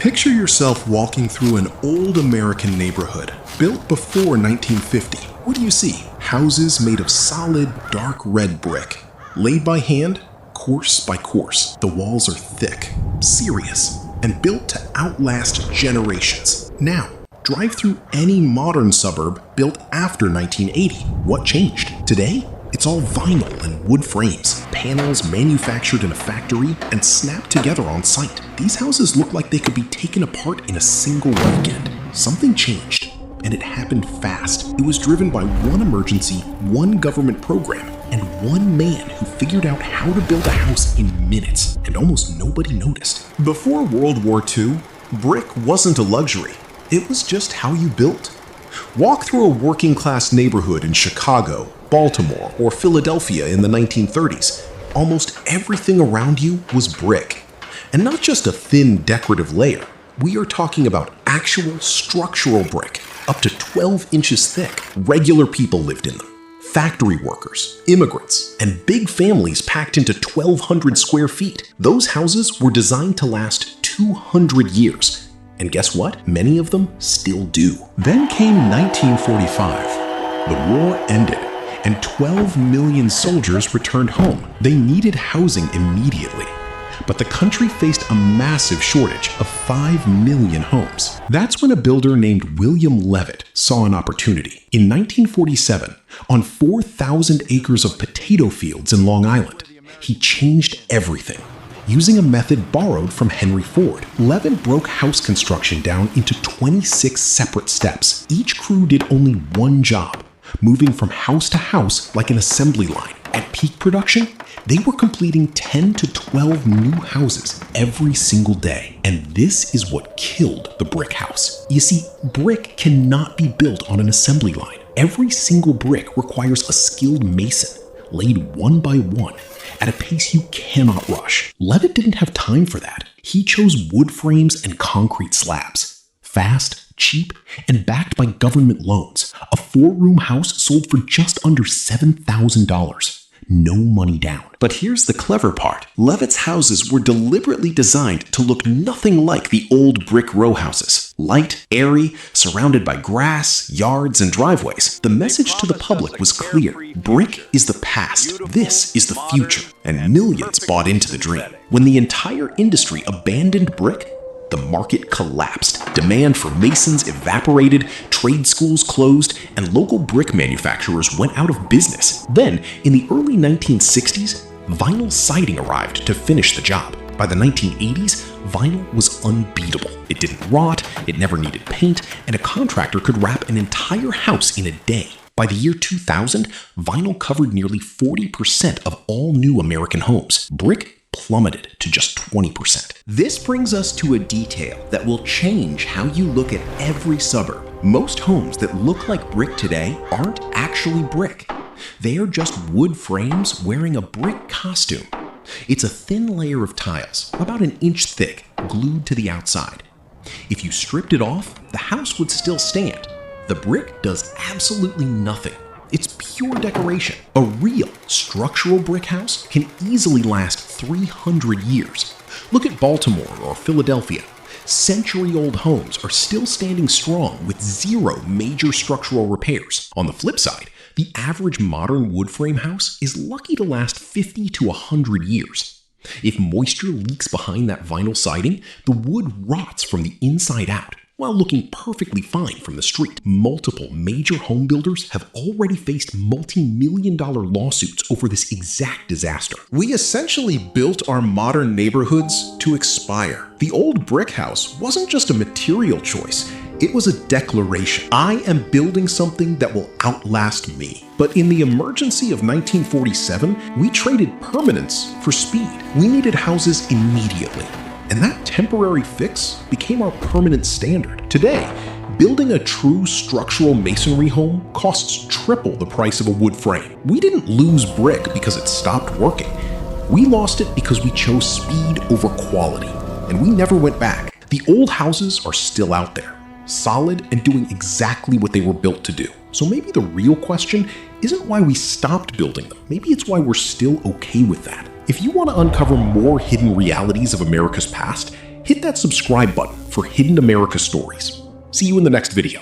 Picture yourself walking through an old American neighborhood, built before 1950. What do you see? Houses made of solid, dark red brick. Laid by hand, course by course. The walls are thick, serious, and built to outlast generations. Now, drive through any modern suburb built after 1980. What changed? Today, it's all vinyl and wood frames, panels manufactured in a factory and snapped together on site. These houses look like they could be taken apart in a single weekend. Something changed, and it happened fast. It was driven by one emergency, one government program, and one man who figured out how to build a house in minutes, and almost nobody noticed. Before World War II, brick wasn't a luxury. It was just how you built. Walk through a working-class neighborhood in Chicago, Baltimore, or Philadelphia in the 1930s. Almost everything around you was brick. And not just a thin decorative layer. We are talking about actual structural brick, up to 12 inches thick. Regular people lived in them. Factory workers, immigrants, and big families packed into 1,200 square feet. Those houses were designed to last 200 years. And guess what? Many of them still do. Then came 1945. The war ended, and 12 million soldiers returned home. They needed housing immediately. But the country faced a massive shortage of 5 million homes. That's when a builder named William Levitt saw an opportunity. In 1947, on 4,000 acres of potato fields in Long Island, he changed everything. Using a method borrowed from Henry Ford, Levitt broke house construction down into 26 separate steps. Each crew did only one job, moving from house to house like an assembly line. At peak production, they were completing 10 to 12 new houses every single day. And this is what killed the brick house. You see, brick cannot be built on an assembly line. Every single brick requires a skilled mason, laid one by one, at a pace you cannot rush. Levitt didn't have time for that. He chose wood frames and concrete slabs. Fast, cheap, and backed by government loans. A 4-room house sold for just under $7,000. No money down. But here's the clever part. Levitt's houses were deliberately designed to look nothing like the old brick row houses. Light, airy, surrounded by grass, yards, and driveways. The message to the public was clear. Brick is the past. This is the future. And millions bought into the dream. When the entire industry abandoned brick, the market collapsed. Demand for masons evaporated, trade schools closed, and local brick manufacturers went out of business. Then, in the early 1960s, vinyl siding arrived to finish the job. By the 1980s, vinyl was unbeatable. It didn't rot, it never needed paint, and a contractor could wrap an entire house in a day. By the year 2000, vinyl covered nearly 40% of all new American homes. Brick plummeted to just 20%. This brings us to a detail that will change how you look at every suburb. Most homes that look like brick today aren't actually brick. They are just wood frames wearing a brick costume. It's a thin layer of tiles, about an inch thick, glued to the outside. If you stripped it off, the house would still stand. The brick does absolutely nothing. It's pure decoration. A real structural brick house can easily last 300 years. Look at Baltimore or Philadelphia. Century-old homes are still standing strong with zero major structural repairs. On the flip side, the average modern wood frame house is lucky to last 50 to 100 years. If moisture leaks behind that vinyl siding, the wood rots from the inside out, while looking perfectly fine from the street. Multiple major home builders have already faced multi-million-dollar lawsuits over this exact disaster. We essentially built our modern neighborhoods to expire. The old brick house wasn't just a material choice, it was a declaration. I am building something that will outlast me. But in the emergency of 1947, we traded permanence for speed. We needed houses immediately. And that temporary fix became our permanent standard. Today, building a true structural masonry home costs triple the price of a wood frame. We didn't lose brick because it stopped working. We lost it because we chose speed over quality, and we never went back. The old houses are still out there, solid and doing exactly what they were built to do. So maybe the real question isn't why we stopped building them. Maybe it's why we're still okay with that. If you want to uncover more hidden realities of America's past, hit that subscribe button for Hidden America stories. See you in the next video.